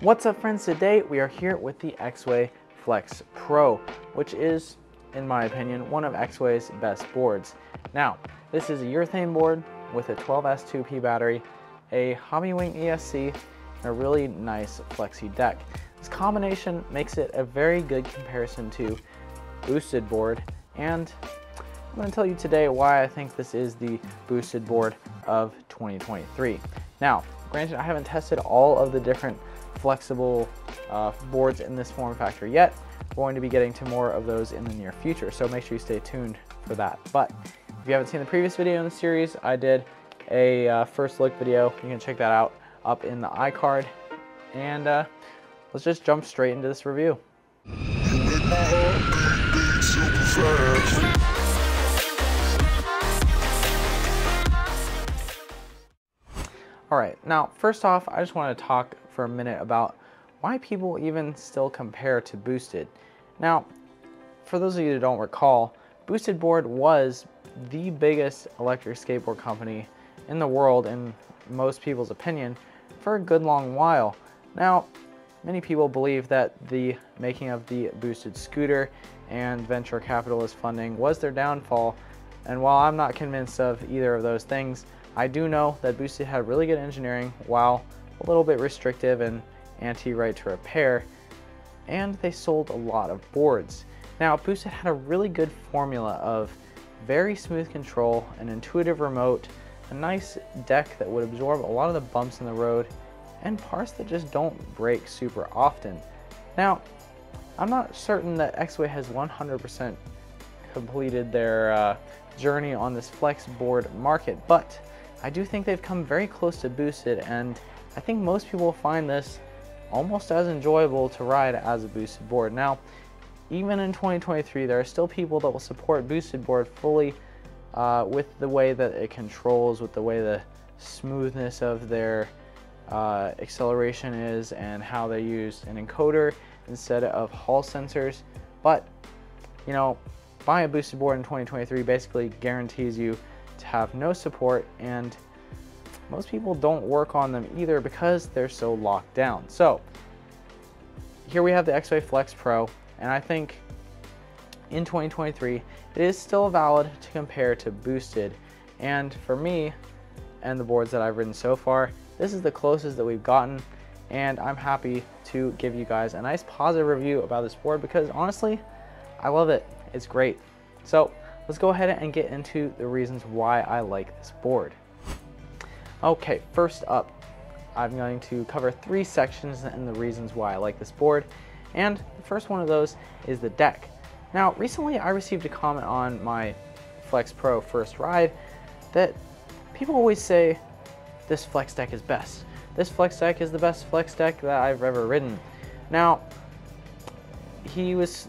What's up, friends? Today we are here with the Exway Flex Pro, which is, in my opinion, one of Exway's best boards. Now, this is a urethane board with a 12S2P battery, a Hobbywing ESC, and a really nice flexi deck. This combination makes it a very good comparison to boosted board, and I'm going to tell you today why I think this is the boosted board of 2023. Now, granted, I haven't tested all of the different flexible boards in this form factor yet. We're going to be getting to more of those in the near future, so make sure you stay tuned for that. But if you haven't seen the previous video in the series, I did a first look video. You can check that out up in the iCard. And let's just jump straight into this review. All right, now first off, I just want to talk for a minute about why people even still compare to boosted. Now, for those of you that don't recall, Boosted Board was the biggest electric skateboard company in the world, in most people's opinion, for a good long while. Now, many people believe that the making of the boosted scooter and venture capitalist funding was their downfall, and while I'm not convinced of either of those things, I do know that Boosted had really good engineering while a little bit restrictive and anti-right to repair, and they sold a lot of boards. Now, Boosted had a really good formula of very smooth control, an intuitive remote, a nice deck that would absorb a lot of the bumps in the road, and parts that just don't break super often. Now, I'm not certain that Exway has 100% completed their journey on this flex board market, but I do think they've come very close to boosted, and I think most people will find this almost as enjoyable to ride as a boosted board. Now, even in 2023, there are still people that will support boosted board fully with the way that it controls, with the way the smoothness of their acceleration is, and how they use an encoder instead of Hall sensors. But, you know, buying a boosted board in 2023 basically guarantees you to have no support, and most people don't work on them either because they're so locked down. So here we have the Exway Flex Pro, and I think in 2023 it is still valid to compare to boosted, and for me and the boards that I've ridden so far, this is the closest that we've gotten, and I'm happy to give you guys a nice positive review about this board because honestly, I love it. It's great. So let's go ahead and get into the reasons why I like this board. Okay, first up, I'm going to cover 3 sections and the reasons why I like this board. And the first one of those is the deck. Now, recently I received a comment on my Flex Pro first ride that people always say this flex deck is best. This flex deck is the best flex deck that I've ever ridden. Now, this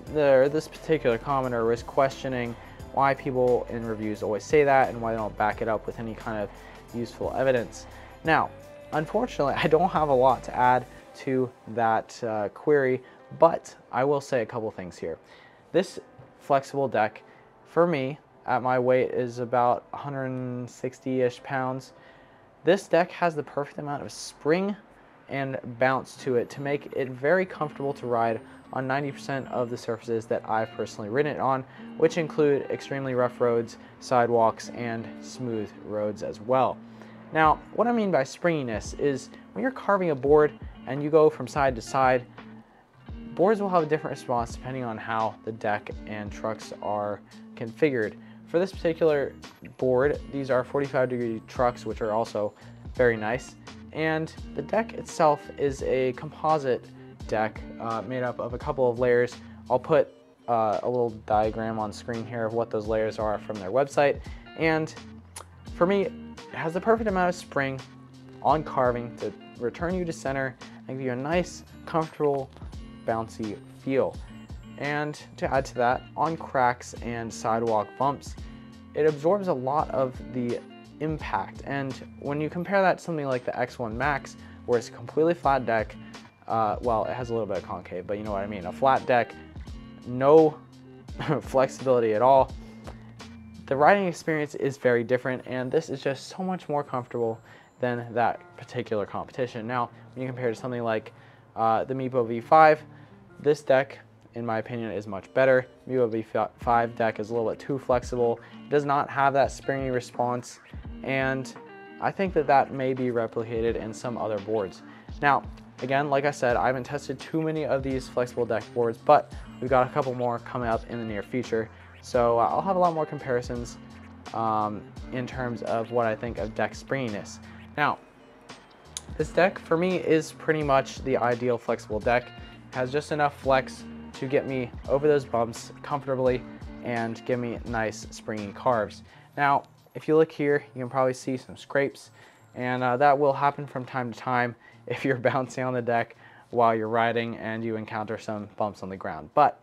particular commenter was questioning why people in reviews always say that and why they don't back it up with any kind of useful evidence. Now, unfortunately, I don't have a lot to add to that query, but I will say a couple things here. This flexible deck, for me, at my weight, is about 160-ish pounds. This deck has the perfect amount of spring and bounce to it to make it very comfortable to ride on 90% of the surfaces that I've personally ridden it on, which include extremely rough roads, sidewalks, and smooth roads as well. Now, what I mean by springiness is when you're carving a board and you go from side to side, boards will have a different response depending on how the deck and trucks are configured. For this particular board, these are 45-degree trucks, which are also very nice, and the deck itself is a composite deck made up of a couple of layers. I'll put a little diagram on screen here of what those layers are from their website, and for me, it has the perfect amount of spring on carving to return you to center and give you a nice, comfortable, bouncy feel. And to add to that, on cracks and sidewalk bumps, it absorbs a lot of the impact. And when you compare that to something like the X1 Max, where it's a completely flat deck, well, it has a little bit of concave, but you know what I mean, a flat deck, no flexibility at all, the riding experience is very different, and this is just so much more comfortable than that particular competition. Now, when you compare to something like the Meepo V5. This deck, in my opinion, is much better. Meepo V5 deck is a little bit too flexible. It does not have that springy response, and I think that that may be replicated in some other boards. Now, again, like I said, I haven't tested too many of these flexible deck boards, but we've got a couple more coming up in the near future. So I'll have a lot more comparisons in terms of what I think of deck springiness. Now, this deck for me is pretty much the ideal flexible deck. It has just enough flex to get me over those bumps comfortably and give me nice springy carves. Now, if you look here, you can probably see some scrapes, and that will happen from time to time if you're bouncing on the deck while you're riding and you encounter some bumps on the ground. But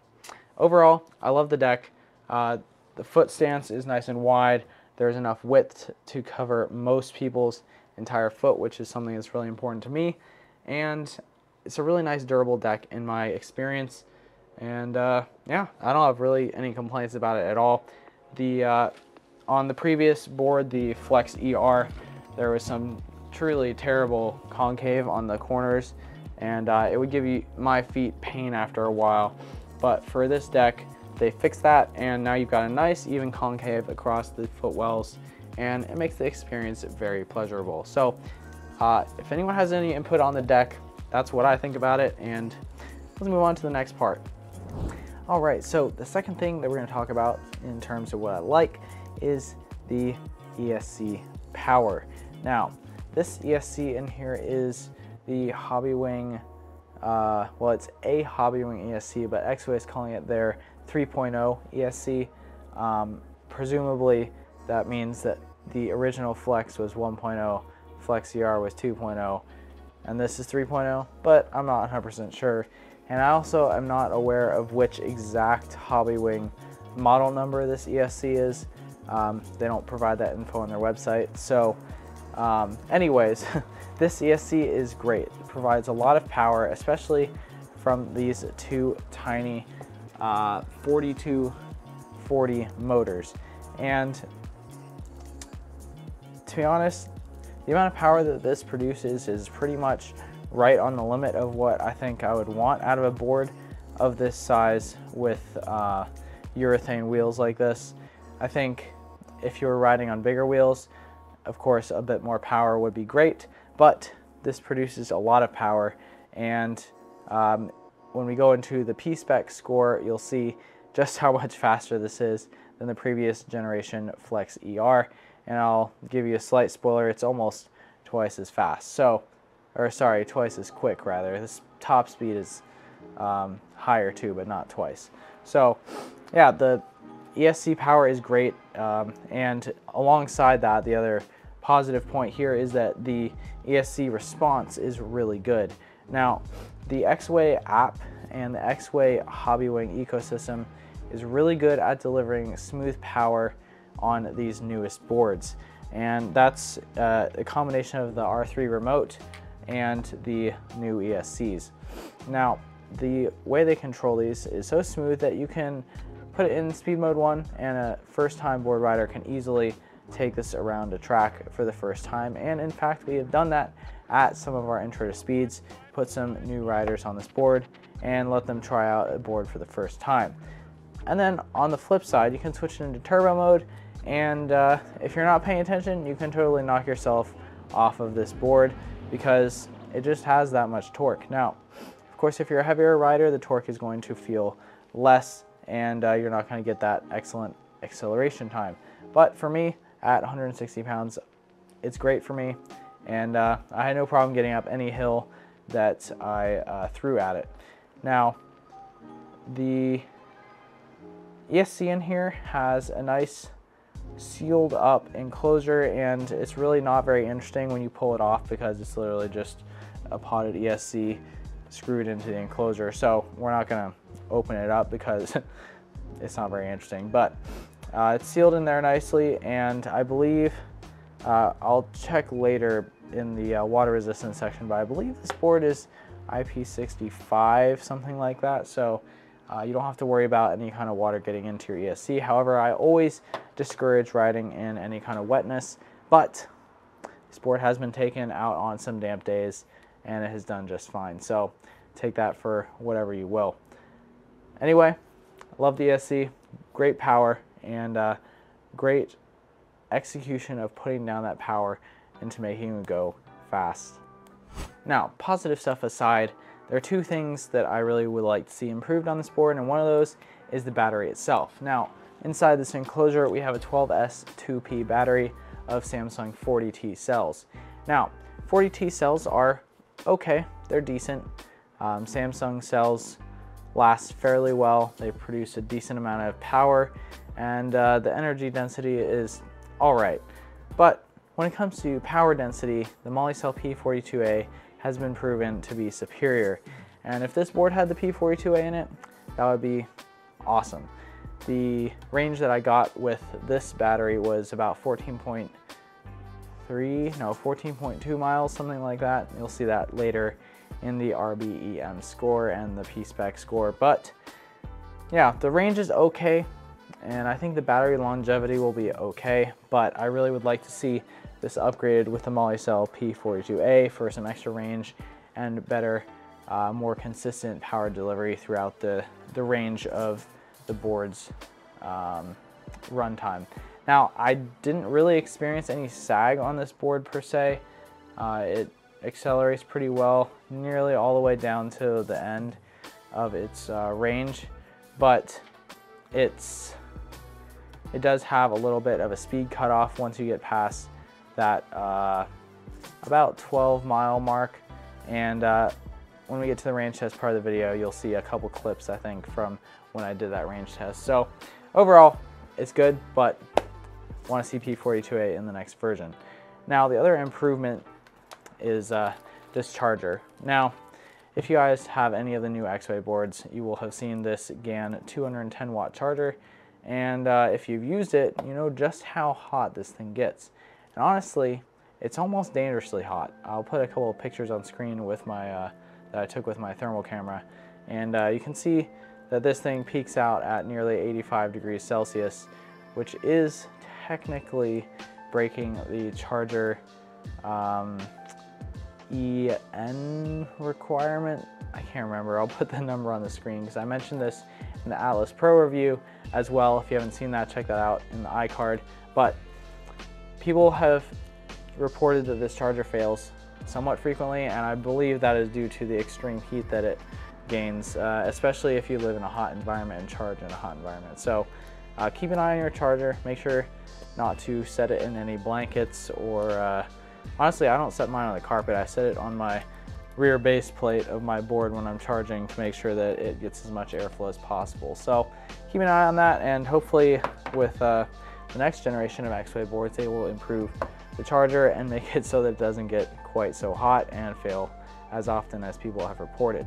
overall, I love the deck. The foot stance is nice and wide. There's enough width to cover most people's entire foot, which is something that's really important to me. And it's a really nice durable deck in my experience. And yeah, I don't have really any complaints about it at all. On the previous board, the Flex ER, there was some truly terrible concave on the corners, and it would give my feet pain after a while. But for this deck, they fixed that, and now you've got a nice even concave across the footwells, and it makes the experience very pleasurable. So if anyone has any input on the deck, that's what I think about it, and let's move on to the next part. All right, so the second thing that we're going to talk about in terms of what I like is the ESC Power. Now, this ESC in here is the Hobbywing, well, it's a Hobbywing ESC, but Exway is calling it their 3.0 ESC. Presumably, that means that the original Flex was 1.0, Flex ER was 2.0, and this is 3.0, but I'm not 100% sure. And I also am not aware of which exact Hobbywing model number this ESC is. They don't provide that info on their website. So anyways, this ESC is great. It provides a lot of power, especially from these two tiny 4240 motors. And to be honest, the amount of power that this produces is pretty much right on the limit of what I think I would want out of a board of this size with urethane wheels like this. I think if you were riding on bigger wheels, of course a bit more power would be great, but this produces a lot of power, and when we go into the PSPEC score, you'll see just how much faster this is than the previous generation Flex ER, and I'll give you a slight spoiler, it's almost twice as fast. So, or sorry, twice as quick rather. This top speed is higher too, but not twice. So yeah, the ESC Power is great, and alongside that, the other positive point here is that the ESC Response is really good. Now, the Exway app and the Exway Hobbywing ecosystem is really good at delivering smooth power on these newest boards, and that's a combination of the R3 remote and the new ESCs. Now, the way they control these is so smooth that you can put it in speed mode 1, and a first-time board rider can easily take this around a track for the first time. And in fact, we have done that at some of our intro to speeds, put some new riders on this board and let them try out a board for the first time. And then on the flip side, you can switch it into turbo mode, and if you're not paying attention, you can totally knock yourself off of this board because it just has that much torque. Now, of course, if you're a heavier rider, the torque is going to feel less, and you're not going to get that excellent acceleration time. But for me, at 160 pounds, it's great for me, and I had no problem getting up any hill that I threw at it. Now, the ESC in here has a nice sealed up enclosure, and it's really not very interesting when you pull it off because it's literally just a potted ESC screwed into the enclosure. So we're not going to open it up because it's not very interesting, but it's sealed in there nicely, and I believe I'll check later in the water resistance section, but I believe this board is IP65, something like that, so you don't have to worry about any kind of water getting into your ESC. However, I always discourage riding in any kind of wetness, but this board has been taken out on some damp days and it has done just fine. So take that for whatever you will. Anyway, I love the ESC, great power, and great execution of putting down that power into making it go fast. Now, positive stuff aside, there are two things that I really would like to see improved on this board, and one of those is the battery itself. Now, inside this enclosure, we have a 12S 2P battery of Samsung 40T cells. Now, 40T cells are okay, they're decent. Samsung cells last fairly well. They produce a decent amount of power, and the energy density is all right. But when it comes to power density, the Molicel P42A has been proven to be superior. And if this board had the P42A in it, that would be awesome. The range that I got with this battery was about 14.2 miles, something like that. You'll see that later in the RBEM score and the PSPEC score. But yeah, the range is okay, and I think the battery longevity will be okay, but I really would like to see this upgraded with the Molicel P42A for some extra range and better, more consistent power delivery throughout the range of the board's runtime. Now, I didn't really experience any sag on this board per se. It accelerates pretty well, nearly all the way down to the end of its range, but it does have a little bit of a speed cutoff once you get past that about 12-mile mark. And when we get to the range test part of the video, you'll see a couple clips, I think, from when I did that range test. So overall, it's good, but want to see P42A in the next version. Now, the other improvement is this charger. Now, if you guys have any of the new Exway boards, you will have seen this GAN 210 watt charger, and if you've used it, you know just how hot this thing gets. And honestly, it's almost dangerously hot. I'll put a couple of pictures on screen with my that I took with my thermal camera, and you can see that this thing peaks out at nearly 85 degrees Celsius, which is technically breaking the charger EN requirement. I can't remember. I'll put the number on the screen because I mentioned this in the Atlas Pro review as well. If you haven't seen that, check that out in the iCard. But people have reported that this charger fails somewhat frequently, and I believe that is due to the extreme heat that it gains, especially if you live in a hot environment and charge in a hot environment. So keep an eye on your charger. Make sure not to set it in any blankets, or honestly, I don't set mine on the carpet. I set it on my rear base plate of my board when I'm charging to make sure that it gets as much airflow as possible. So keep an eye on that, and hopefully with the next generation of Exway boards, they will improve the charger and make it so that it doesn't get quite so hot and fail as often as people have reported.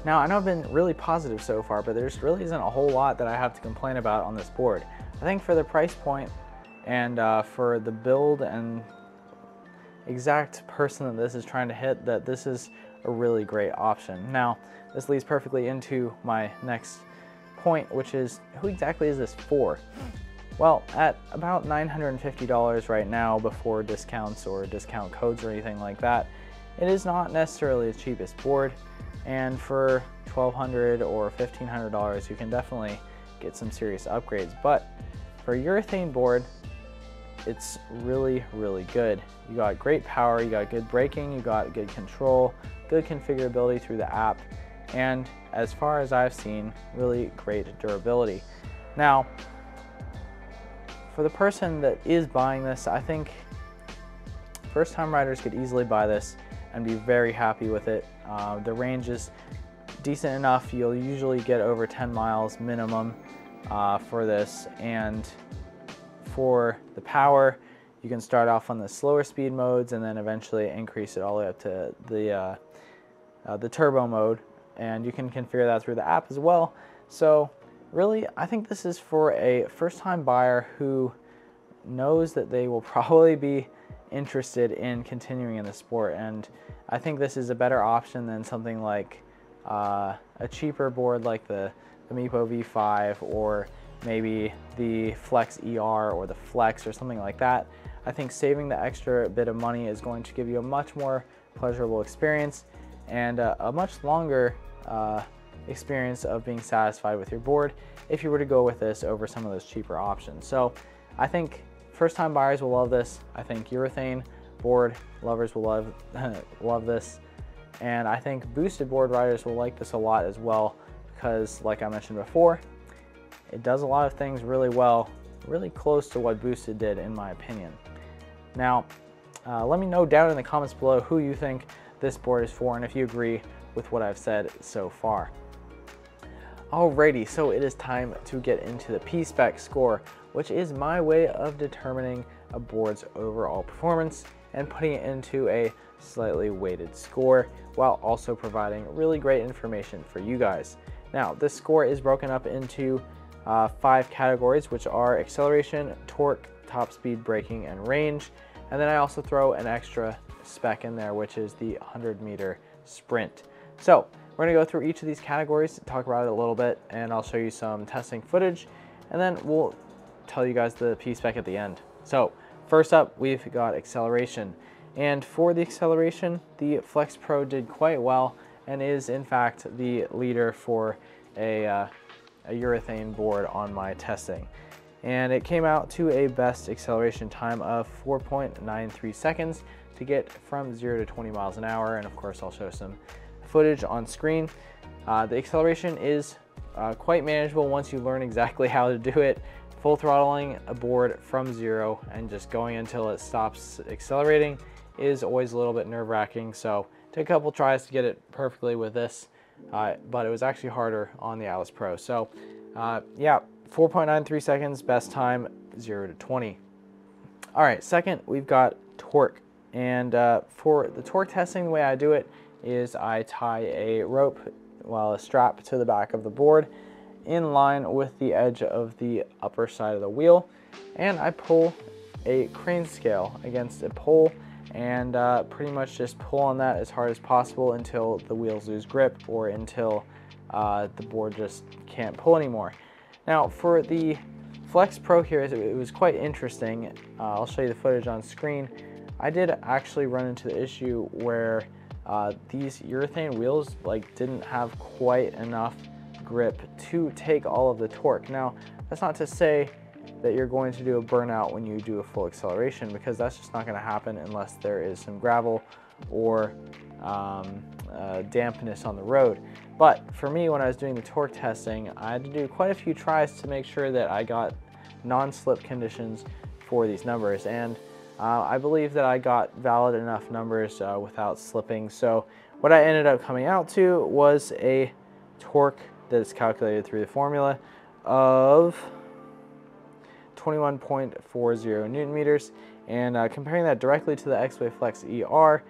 Now, I know I've been really positive so far, but there really isn't a whole lot that I have to complain about on this board. I think for the price point and for the build and exact person that this is trying to hit, that this is a really great option. Now, this leads perfectly into my next point, which is, who exactly is this for? Well, at about $950 right now before discounts or discount codes or anything like that, it is not necessarily the cheapest board, and for $1,200 or $1,500 you can definitely get some serious upgrades. But for a urethane board, it's really, really good. You got great power, you got good braking, you got good control, good configurability through the app, and as far as I've seen, really great durability. Now, for the person that is buying this, I think first-time riders could easily buy this and be very happy with it. The range is decent enough. You'll usually get over 10 miles minimum for this, and for the power, you can start off on the slower speed modes and then eventually increase it all the way up to the turbo mode, and you can configure that through the app as well. So really, I think this is for a first-time buyer who knows that they will probably be interested in continuing in the sport, and I think this is a better option than something like a cheaper board like the Meepo V5 or maybe the Flex ER or the Flex or something like that. I think saving the extra bit of money is going to give you a much more pleasurable experience, and a much longer experience of being satisfied with your board if you were to go with this over some of those cheaper options. So I think first-time buyers will love this. I think urethane board lovers will love this, and I think boosted board riders will like this a lot as well, because like I mentioned before, it does a lot of things really well, really close to what boosted did in my opinion. Now let me know down in the comments below who you think this board is for and if you agree with what I've said so far. Alrighty, so it is time to get into the PSPEC score, which is my way of determining a board's overall performance and putting it into a slightly weighted score while also providing really great information for you guys. Now, this score is broken up into 5 categories, which are acceleration, torque, top speed, braking, and range. And then I also throw an extra spec in there, which is the 100-meter sprint. So we're gonna go through each of these categories, talk about it a little bit, and I'll show you some testing footage, and then we'll tell you guys the PSPEC at the end. So first up, we've got acceleration. And for the acceleration, the Flex Pro did quite well and is in fact the leader for a urethane board on my testing. And it came out to a best acceleration time of 4.93 seconds to get from 0 to 20 miles an hour. And of course, I'll show some footage on screen. The acceleration is quite manageable once you learn exactly how to do it. Full throttling a board from 0 and just going until it stops accelerating is always a little bit nerve-wracking. So it took a couple tries to get it perfectly with this, but it was actually harder on the Atlas Pro. So yeah, 4.93 seconds, best time, 0 to 20. All right, second, we've got torque. And for the torque testing, the way I do it is I tie a rope, a strap to the back of the board in line with the edge of the upper side of the wheel, and I pull a crane scale against a pole and pretty much just pull on that as hard as possible until the wheels lose grip or until the board just can't pull anymore. Now for the Flex Pro here, it was quite interesting. I'll show you the footage on screen. I did actually run into the issue where these urethane wheels didn't have quite enough grip to take all of the torque. Now, that's not to say that you're going to do a burnout when you do a full acceleration, because that's just not going to happen unless there is some gravel or dampness on the road. But for me, when I was doing the torque testing, I had to do quite a few tries to make sure that I got non-slip conditions for these numbers, and I believe that I got valid enough numbers without slipping. So what I ended up coming out to was a torque that is calculated through the formula of 21.40 Newton meters, and comparing that directly to the Exway Flex ER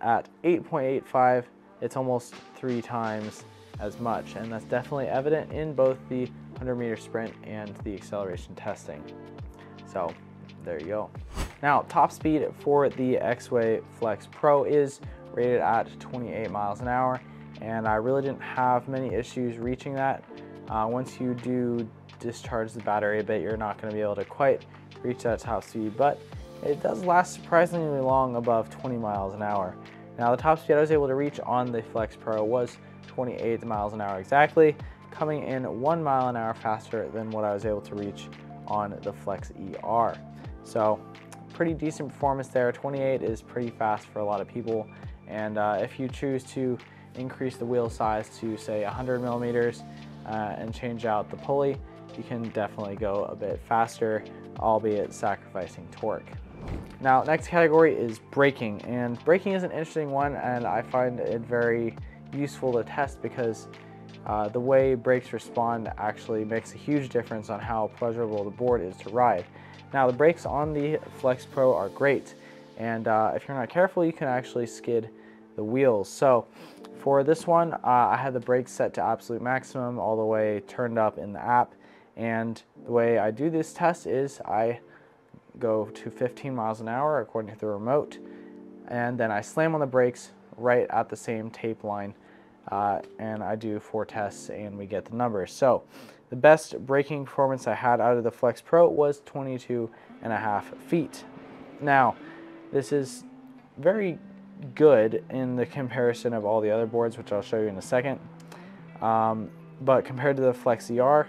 at 8.85, it's almost 3 times as much, and that's definitely evident in both the 100-meter sprint and the acceleration testing. So there you go. Now, top speed for the Exway Flex Pro is rated at 28 miles an hour, and I really didn't have many issues reaching that. Once you do discharge the battery a bit, you're not going to be able to quite reach that top speed, but it does last surprisingly long above 20 miles an hour. Now, the top speed I was able to reach on the Flex Pro was 28 miles an hour exactly, coming in 1 mile an hour faster than what I was able to reach on the Flex ER. So pretty decent performance there. 28 is pretty fast for a lot of people, and if you choose to increase the wheel size to say 100 millimeters and change out the pulley, you can definitely go a bit faster, albeit sacrificing torque. Now, next category is braking, and braking is an interesting one, and I find it very useful to test because the way brakes respond actually makes a huge difference on how pleasurable the board is to ride. Now, the brakes on the Flex Pro are great, and if you're not careful, you can actually skid the wheels. So for this one, I had the brakes set to absolute maximum, all the way turned up in the app, and the way I do this test is I go to 15 miles an hour according to the remote, and then I slam on the brakes right at the same tape line, and I do 4 tests and we get the numbers. So the best braking performance I had out of the Flex Pro was 22.5 feet. Now, this is very good in the comparison of all the other boards, which I'll show you in a second. But compared to the Flex ER,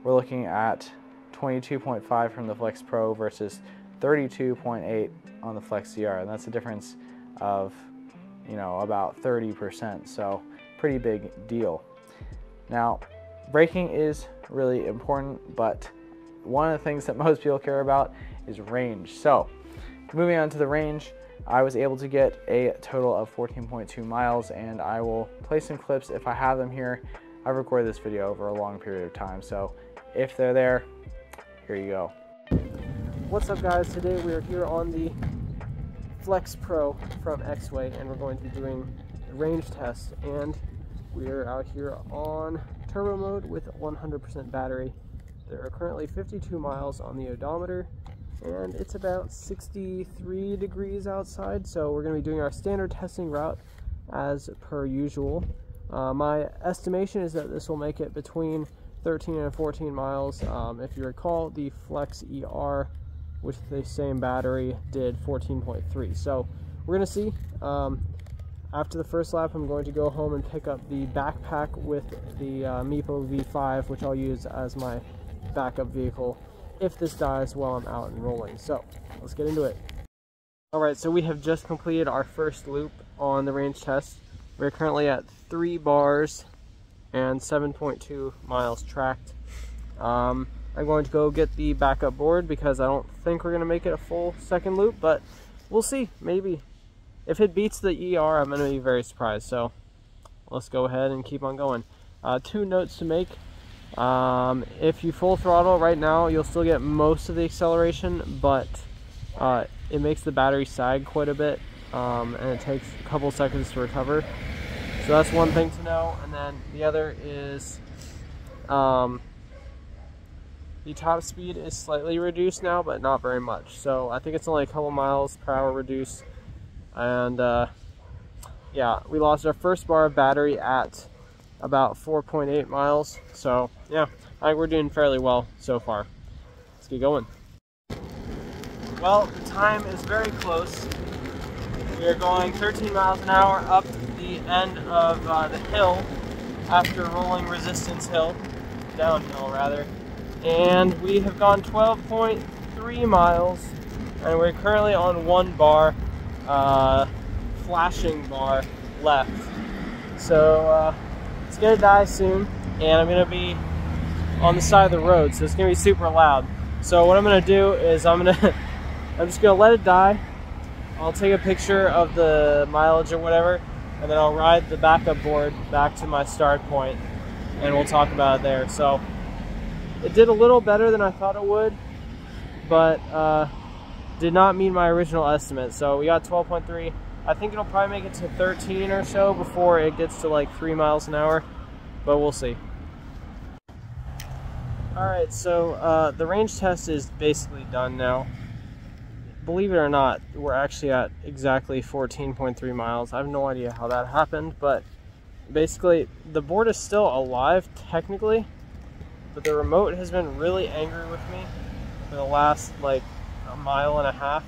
we're looking at 22.5 from the Flex Pro versus 32.8 on the Flex ER, and that's a difference of, you know, about 30%, so pretty big deal. Now, braking is really important, but one of the things that most people care about is range. So moving on to the range, I was able to get a total of 14.2 miles, and I will play some clips if I have them here. I've recorded this video over a long period of time, so if they're there, here you go. What's up, guys? Today we are here on the Flex Pro from Exway, and we're going to be doing a range test, and we are out here on turbo mode with 100% battery. There are currently 52 miles on the odometer, and it's about 63 degrees outside, so we're going to be doing our standard testing route as per usual. My estimation is that this will make it between 13 and 14 miles. If you recall, the Flex ER with the same battery did 14.3. So we're going to see. After the first lap, I'm going to go home and pick up the backpack with the Meepo V5, which I'll use as my backup vehicle if this dies while I'm out and rolling. So let's get into it. Alright, so we have just completed our first loop on the range test. We're currently at 3 bars and 7.2 miles tracked. I'm going to go get the backup board because I don't think we're going to make it a full second loop, but we'll see, maybe. If it beats the ER, I'm going to be very surprised, so let's go ahead and keep on going. 2 notes to make. If you full throttle right now, you'll still get most of the acceleration, but it makes the battery sag quite a bit, and it takes a couple seconds to recover. So that's one thing to know. And then the other is the top speed is slightly reduced now, but not very much. So I think it's only a couple miles per hour reduced. And yeah, we lost our first bar of battery at about 4.8 miles. So yeah, I think we're doing fairly well so far. Let's get going. Well, the time is very close. We are going 13 miles an hour up the end of the hill after rolling resistance hill, downhill rather. And we have gone 12.3 miles, and we're currently on 1 bar, flashing bar left. So it's gonna die soon, and I'm gonna be on the side of the road, so it's gonna be super loud. So what I'm gonna do is I'm just gonna let it die. I'll take a picture of the mileage or whatever, and then I'll ride the backup board back to my start point, and we'll talk about it there. So it did a little better than I thought it would, but did not meet my original estimate. So we got 12.3. I think it'll probably make it to 13 or so before it gets to like 3 miles an hour, but we'll see. Alright, so the range test is basically done now. Believe it or not, we're actually at exactly 14.3 miles. I have no idea how that happened, but basically the board is still alive technically, but the remote has been really angry with me for the last like a mile and a half.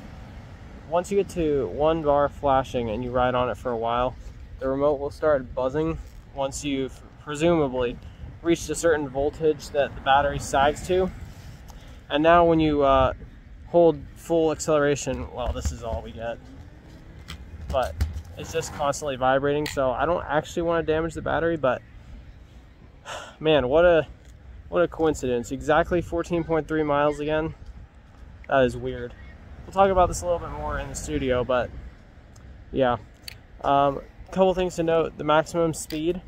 Once you get to 1 bar flashing and you ride on it for a while, the remote will start buzzing once you've presumably reached a certain voltage that the battery sags to. And now when you hold full acceleration, well, this is all we get, but it's just constantly vibrating. So I don't actually want to damage the battery, but man, what a coincidence. Exactly 14.3 miles again. That is weird. We'll talk about this a little bit more in the studio, but yeah. Couple things to note: the maximum speed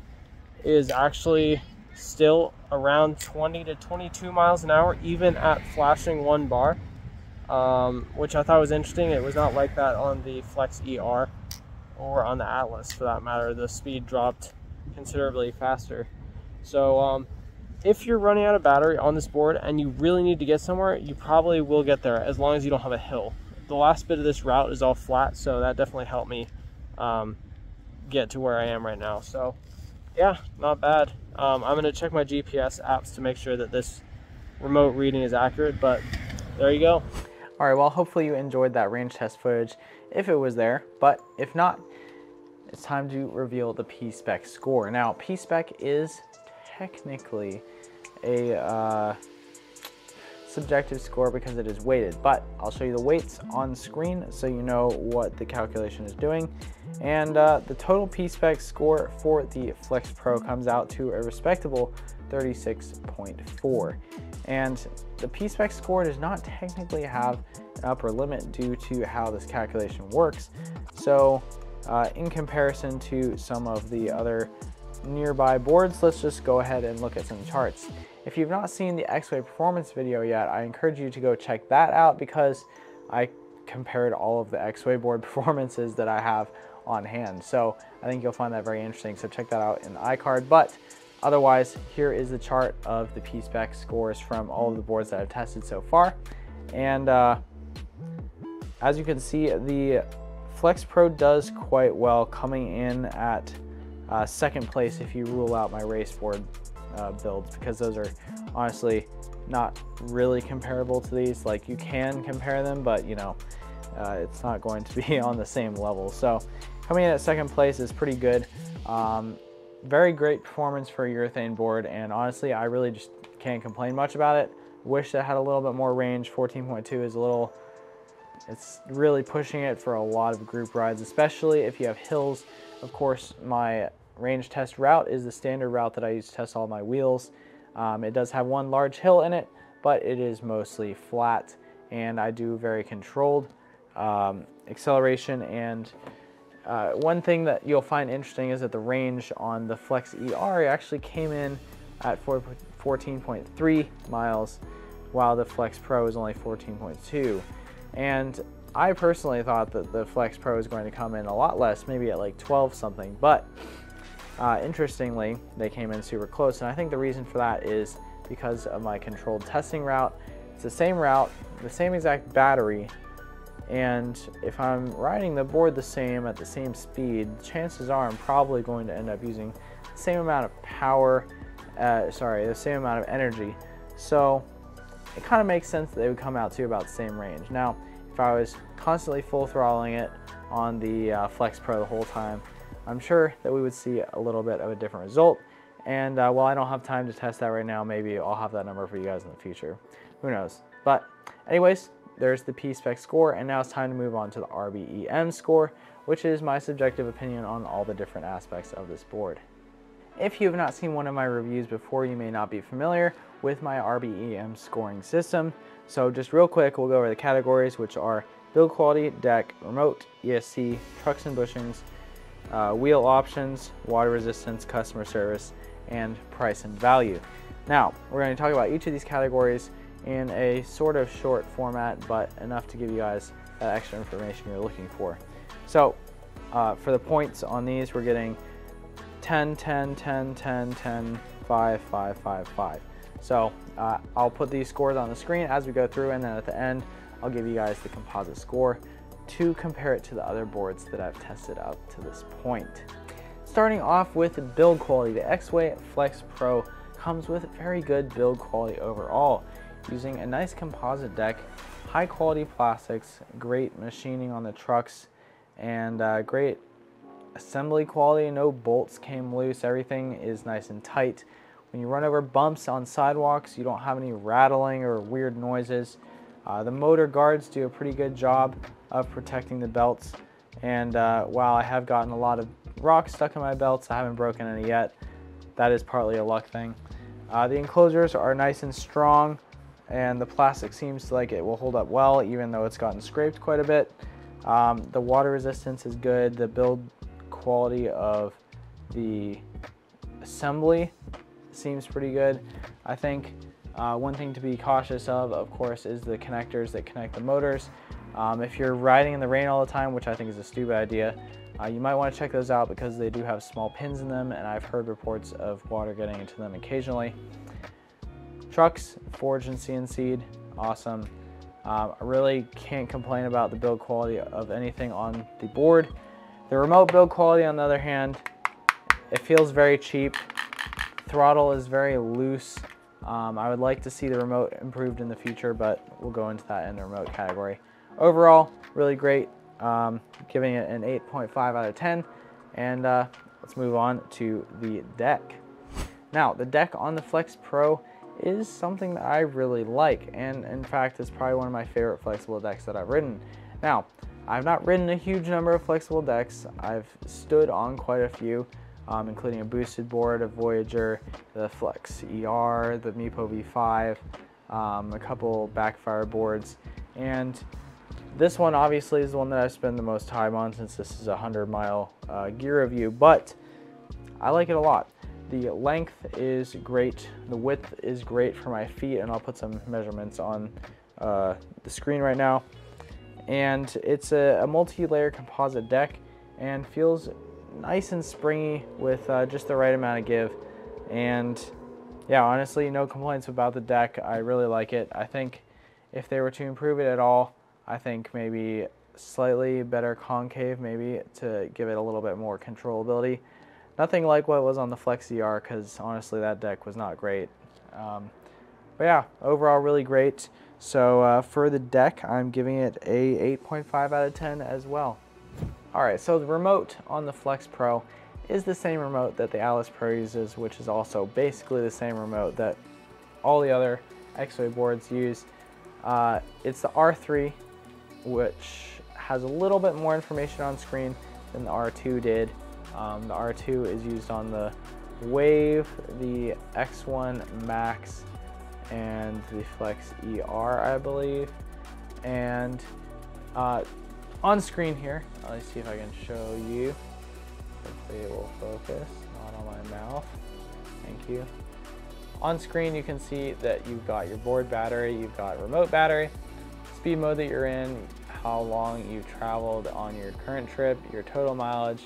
is actually still around 20 to 22 miles an hour, even at flashing 1 bar. Which I thought was interesting. It was not like that on the Flex ER or on the Atlas for that matter. The speed dropped considerably faster. So if you're running out of battery on this board and you really need to get somewhere, you probably will get there as long as you don't have a hill. The last bit of this route is all flat, so that definitely helped me get to where I am right now. So yeah, not bad. I'm going to check my GPS apps to make sure that this remote reading is accurate, but there you go. Alright, well, hopefully you enjoyed that range test footage if it was there, but if not, it's time to reveal the PSPEC score. Now, PSPEC is technically a subjective score because it is weighted, but I'll show you the weights on screen so you know what the calculation is doing. And the total PSPEC score for the Flex Pro comes out to a respectable 36.4. And the PSPEC score does not technically have an upper limit due to how this calculation works. So in comparison to some of the other nearby boards, let's just go ahead and look at some charts. If you've not seen the Exway performance video yet, I encourage you to go check that out because I compared all of the Exway board performances that I have on hand. So I think you'll find that very interesting. So check that out in the iCard. But otherwise, here is the chart of the PSPEC scores from all of the boards that I've tested so far. And as you can see, the Flex Pro does quite well, coming in at second place if you rule out my race board builds, because those are honestly not really comparable to these. Like, you can compare them, but you know, it's not going to be on the same level. So coming in at second place is pretty good. Very great performance for a urethane board, and honestly, I really just can't complain much about it. Wish that had a little bit more range. 14.2 is a little, it's really pushing it for a lot of group rides, especially if you have hills. Of course, my range test route is the standard route that I use to test all my wheels. It does have one large hill in it, but it is mostly flat, and I do very controlled acceleration. And one thing that you'll find interesting is that the range on the Flex ER actually came in at 14.3 miles, while the Flex Pro is only 14.2. And I personally thought that the Flex Pro is going to come in a lot less, maybe at like 12 something, but interestingly, they came in super close. And I think the reason for that is because of my controlled testing route. It's the same route, the same exact battery, and if I'm riding the board the same at the same speed, chances are I'm probably going to end up using the same amount of power, the same amount of energy. So it kind of makes sense that they would come out to about the same range. Now, if I was constantly full throttling it on the Flex Pro the whole time, I'm sure that we would see a little bit of a different result. And while I don't have time to test that right now, maybe I'll have that number for you guys in the future. Who knows? But anyways, there's the PSPEC score, and now it's time to move on to the RBEM score, which is my subjective opinion on all the different aspects of this board. If you have not seen one of my reviews before, you may not be familiar with my RBEM scoring system. So just real quick, we'll go over the categories, which are build quality, deck, remote, ESC, trucks and bushings, wheel options, water resistance, customer service, and price and value. Now, we're going to talk about each of these categories in a sort of short format, but enough to give you guys that extra information you're looking for. So for the points on these, we're getting 10, 10, 10, 10, 10, 5, 5, 5, 5. So I'll put these scores on the screen as we go through, and then at the end, I'll give you guys the composite score to compare it to the other boards that I've tested up to this point. Starting off with build quality, the Exway Flex Pro comes with very good build quality overall, using a nice composite deck, high quality plastics, great machining on the trucks, and great assembly quality. No bolts came loose, everything is nice and tight. When you run over bumps on sidewalks, you don't have any rattling or weird noises. The motor guards do a pretty good job of protecting the belts, and while I have gotten a lot of rocks stuck in my belts, I haven't broken any yet. That is partly a luck thing. The enclosures are nice and strong, and the plastic seems like it will hold up well, even though it's gotten scraped quite a bit. The water resistance is good. The build quality of the assembly seems pretty good. I think one thing to be cautious of course, is the connectors that connect the motors. If you're riding in the rain all the time, which I think is a stupid idea, you might want to check those out because they do have small pins in them, and I've heard reports of water getting into them occasionally. Trucks, forged and CNC'd, awesome. I really can't complain about the build quality of anything on the board. The remote build quality, on the other hand, it feels very cheap. Throttle is very loose. I would like to see the remote improved in the future, but we'll go into that in the remote category. Overall, really great. Giving it an 8.5 out of 10. And let's move on to the deck. Now, the deck on the Flex Pro is something that I really like, and in fact, it's probably one of my favorite flexible decks that I've ridden. Now, I've not ridden a huge number of flexible decks. I've stood on quite a few, including a boosted board, a Voyager, the Flex ER, the Meepo V5, a couple backfire boards, and this one obviously is the one that I've spent the most time on since this is a 100-mile gear review, but I like it a lot. The length is great, the width is great for my feet, and I'll put some measurements on the screen right now. And it's a multi-layer composite deck and feels nice and springy with just the right amount of give. And yeah, honestly, no complaints about the deck. I really like it. I think if they were to improve it at all, I think maybe slightly better concave, maybe to give it a little bit more controllability. Nothing like what was on the Flex ER, because honestly that deck was not great. But yeah, overall really great. So for the deck, I'm giving it a 8.5 out of 10 as well. Alright, so the remote on the Flex Pro is the same remote that the Atlas Pro uses, which is also basically the same remote that all the other Exway boards use. It's the R3, which has a little bit more information on screen than the R2 did. The R2 is used on the Wave, the X1 Max, and the Flex ER, I believe. And on screen here, let me see if I can show you. Hopefully it will focus, not on my mouth. Thank you. On screen you can see that you've got your board battery, you've got remote battery, speed mode that you're in, how long you've traveled on your current trip, your total mileage,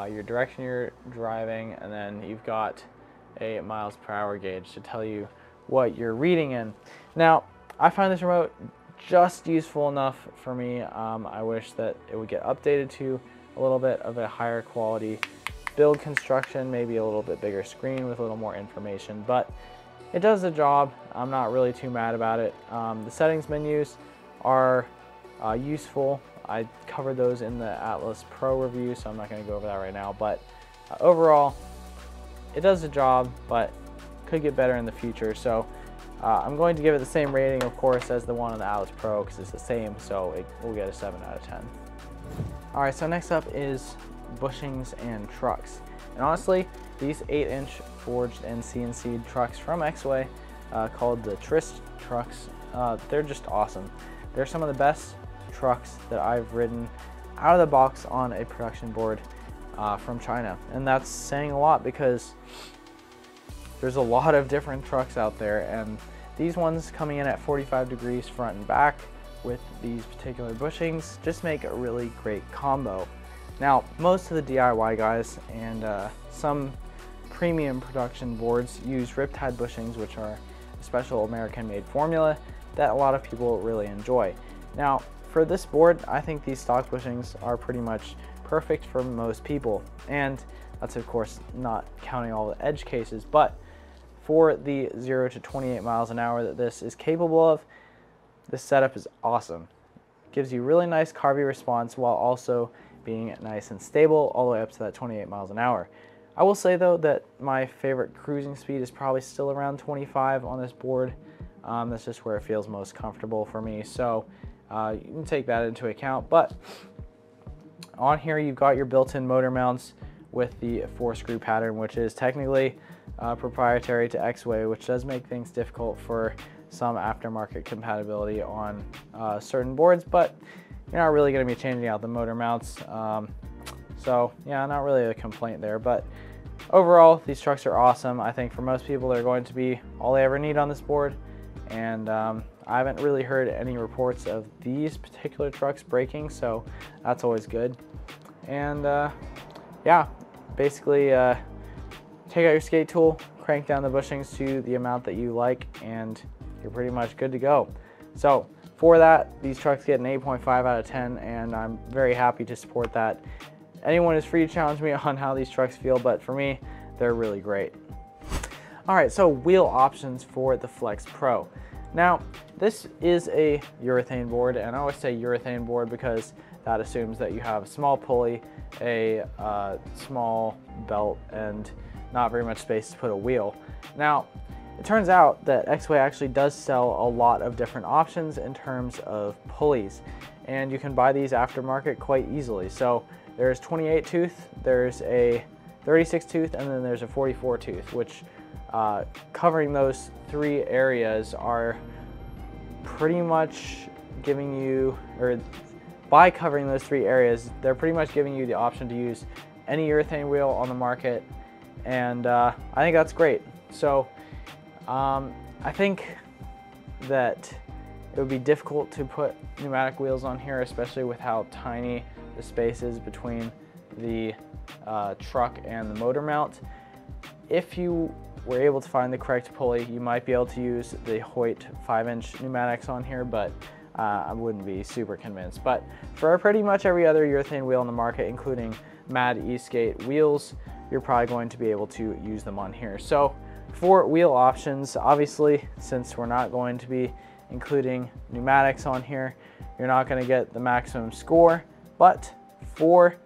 your direction you're driving, and then you've got a miles per hour gauge to tell you what you're reading in. Now, I find this remote just useful enough for me. I wish that it would get updated to a little bit of a higher quality build construction, maybe a little bit bigger screen with a little more information, but it does the job. I'm not really too mad about it. The settings menus are useful. I covered those in the Atlas Pro review, so I'm not going to go over that right now, but overall it does the job, but could get better in the future. So I'm going to give it the same rating, of course, as the one on the Atlas Pro, because it's the same, so it will get a 7 out of 10. Alright, so next up is bushings and trucks. And honestly, these 8-inch forged and CNC'd trucks from Exway, called the Trist trucks, they're just awesome. They're some of the best trucks that I've ridden out of the box on a production board from China. And that's saying a lot, because there's a lot of different trucks out there, and these ones coming in at 45 degrees front and back with these particular bushings just make a really great combo. Now, most of the DIY guys and some premium production boards use Riptide bushings, which are a special American-made formula that a lot of people really enjoy. Now, for this board, I think these stock bushings are pretty much perfect for most people, and that's of course not counting all the edge cases, but for the 0 to 28 miles an hour that this is capable of, this setup is awesome. It gives you really nice carby response while also being nice and stable all the way up to that 28 miles an hour. I will say though that my favorite cruising speed is probably still around 25 on this board. That's just where it feels most comfortable for me, so you can take that into account. But on here you've got your built-in motor mounts with the 4-screw pattern, which is technically proprietary to Exway, which does make things difficult for some aftermarket compatibility on certain boards, but you're not really going to be changing out the motor mounts, so yeah, not really a complaint there. But overall, these trucks are awesome. I think for most people they're going to be all they ever need on this board, and I haven't really heard any reports of these particular trucks breaking, so that's always good. And yeah, basically take out your skate tool, crank down the bushings to the amount that you like, and you're pretty much good to go. So for that, these trucks get an 8.5 out of 10, and I'm very happy to support that. Anyone is free to challenge me on how these trucks feel, but for me, they're really great. All right, so wheel options for the Flex Pro. Now, this is a urethane board, and I always say urethane board because that assumes that you have a small pulley a small belt and not very much space to put a wheel. Now, it turns out that Exway actually does sell a lot of different options in terms of pulleys, and you can buy these aftermarket quite easily. So there's 28 tooth, there's a 36 tooth, and then there's a 44 tooth, which covering those three areas are pretty much giving you, or by covering those three areas, they're pretty much giving you the option to use any urethane wheel on the market, and I think that's great. So I think that it would be difficult to put pneumatic wheels on here, especially with how tiny the space is between the truck and the motor mount. If you were able to find the correct pulley, you might be able to use the Hoyt 5-inch pneumatics on here, but I wouldn't be super convinced. But for pretty much every other urethane wheel in the market, including Mad E-Skate wheels, you're probably going to be able to use them on here. So for wheel options, obviously, since we're not going to be including pneumatics on here, you're not going to get the maximum score. But for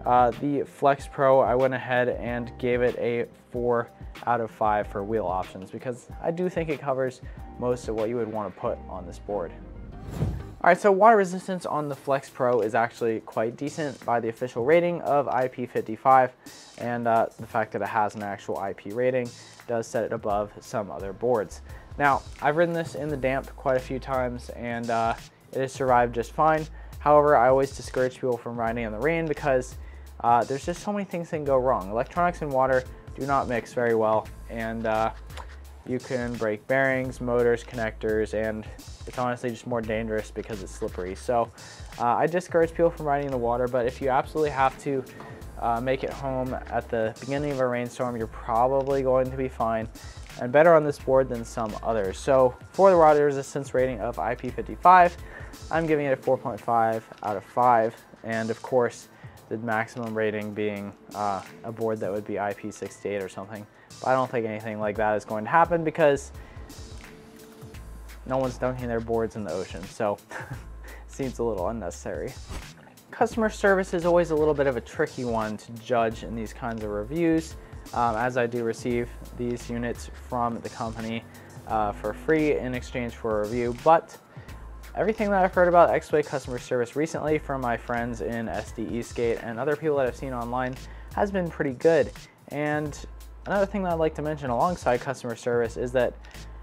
the Flex Pro, I went ahead and gave it a 4 out of 5 for wheel options, because I do think it covers most of what you would want to put on this board. All right, so water resistance on the Flex Pro is actually quite decent by the official rating of IP55, and the fact that it has an actual IP rating does set it above some other boards. Now, I've ridden this in the damp quite a few times, and it has survived just fine. However, I always discourage people from riding in the rain because there's just so many things that can go wrong. Electronics and water do not mix very well, and you can break bearings, motors, connectors, and it's honestly just more dangerous because it's slippery. So I discourage people from riding in the water, but if you absolutely have to make it home at the beginning of a rainstorm, you're probably going to be fine and better on this board than some others. So for the water resistance rating of IP55, I'm giving it a 4.5 out of 5, and of course the maximum rating being a board that would be IP68 or something. But I don't think anything like that is going to happen because no one's dunking their boards in the ocean, so seems a little unnecessary. Customer service is always a little bit of a tricky one to judge in these kinds of reviews, as I do receive these units from the company for free in exchange for a review. But everything that I've heard about Exway customer service recently from my friends in SD Skate and other people that I've seen online has been pretty good. And another thing that I'd like to mention alongside customer service is that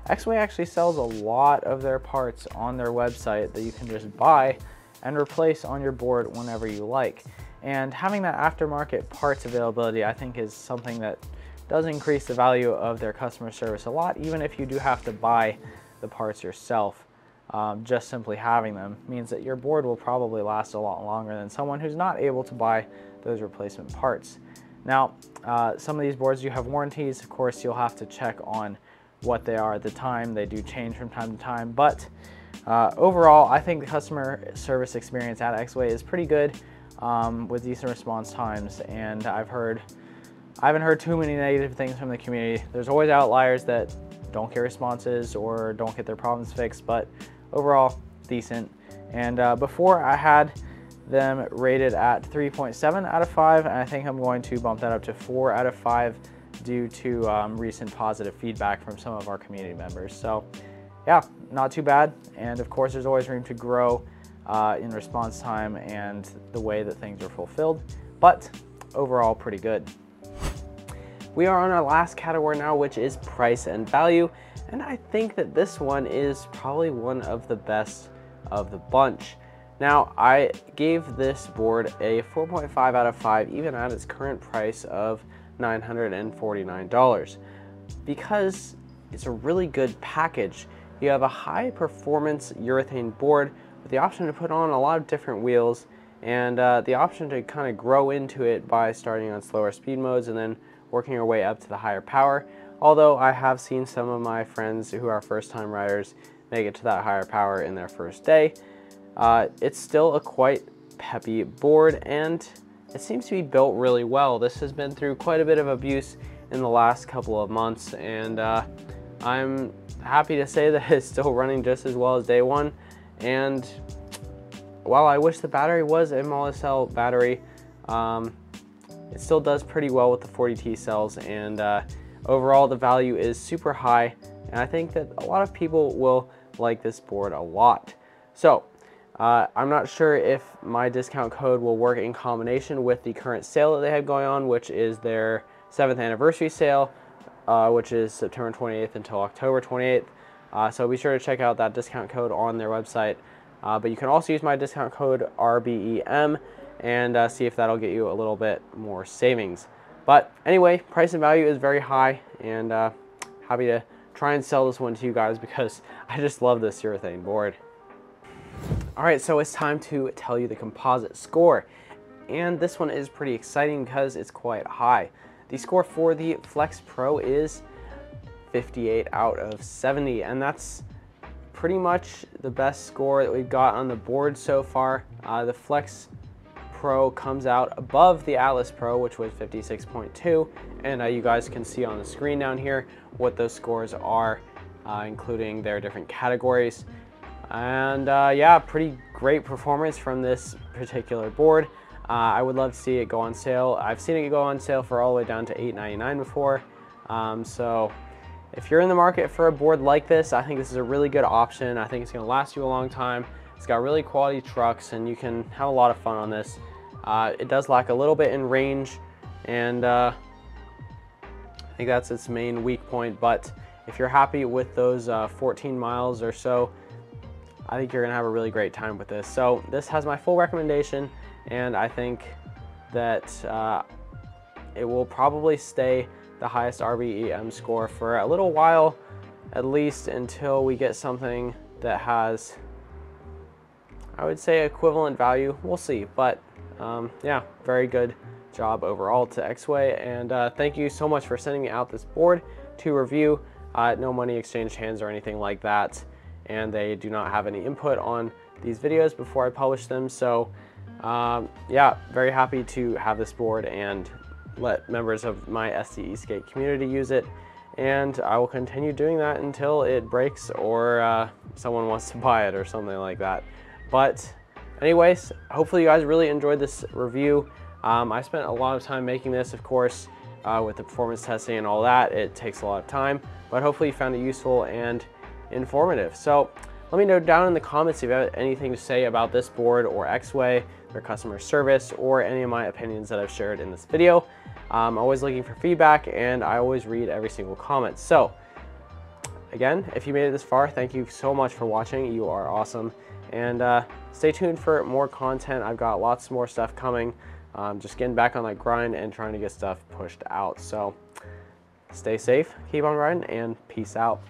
Exway actually sells a lot of their parts on their website that you can just buy and replace on your board whenever you like. And having that aftermarket parts availability, I think, is something that does increase the value of their customer service a lot, even if you do have to buy the parts yourself. Just simply having them means that your board will probably last a lot longer than someone who's not able to buy those replacement parts. Now, some of these boards do have warranties. Of course, you'll have to check on what they are at the time. They do change from time to time, but overall, I think the customer service experience at Exway is pretty good with decent response times, and I haven't heard too many negative things from the community. There's always outliers that don't get responses or don't get their problems fixed, but overall, decent. And before I had them rated at 3.7 out of 5, and I think I'm going to bump that up to 4 out of 5 due to recent positive feedback from some of our community members. So yeah, not too bad. And of course, there's always room to grow in response time and the way that things are fulfilled, but overall pretty good. We are on our last category now, which is price and value, and I think that this one is probably one of the best of the bunch. Now, I gave this board a 4.5 out of 5, even at its current price of $949, because it's a really good package. You have a high performance urethane board with the option to put on a lot of different wheels, and the option to kind of grow into it by starting on slower speed modes and then working your way up to the higher power. Although I have seen some of my friends who are first-time riders make it to that higher power in their first day. It's still a quite peppy board, and it seems to be built really well. This has been through quite a bit of abuse in the last couple of months, and I'm happy to say that it's still running just as well as day one. And while I wish the battery was a MOLSL battery, It still does pretty well with the 40T cells, and overall the value is super high, and I think that a lot of people will like this board a lot. So I'm not sure if my discount code will work in combination with the current sale that they have going on, which is their 7th anniversary sale, which is September 28th until October 28th. So be sure to check out that discount code on their website. But you can also use my discount code RBEM and see if that'll get you a little bit more savings. But anyway, price and value is very high, and happy to try and sell this one to you guys because I just love this urethane board. All right, so it's time to tell you the composite score. And this one is pretty exciting because it's quite high. The score for the Flex Pro is 58 out of 70, and that's pretty much the best score that we've got on the board so far. The Flex Pro comes out above the Atlas Pro, which was 56.2, and you guys can see on the screen down here what those scores are, including their different categories. And yeah, pretty great performance from this particular board. I would love to see it go on sale. I've seen it go on sale for all the way down to $8.99 before. So if you're in the market for a board like this, I think this is a really good option. I think it's going to last you a long time. It's got really quality trucks, and you can have a lot of fun on this. It does lack a little bit in range, and I think that's its main weak point. But if you're happy with those 14 miles or so, I think you're going to have a really great time with this. So this has my full recommendation, and I think that it will probably stay the highest RBEM score for a little while, at least until we get something that has, I would say, equivalent value. We'll see, but yeah, very good job overall to Exway, and thank you so much for sending me out this board to review. No money exchanged hands or anything like that, and they do not have any input on these videos before I publish them. So yeah, very happy to have this board and let members of my SCE skate community use it, and I will continue doing that until it breaks or someone wants to buy it or something like that. But anyways, hopefully you guys really enjoyed this review. I spent a lot of time making this, of course, with the performance testing and all that. It takes a lot of time, but hopefully you found it useful and informative. So let me know down in the comments if you have anything to say about this board or Exway, their customer service, or any of my opinions that I've shared in this video. I'm always looking for feedback, and I always read every single comment. So again, if you made it this far, thank you so much for watching. You are awesome. And stay tuned for more content. I've got lots more stuff coming. Just getting back on that grind and trying to get stuff pushed out. So stay safe, keep on grinding, and peace out.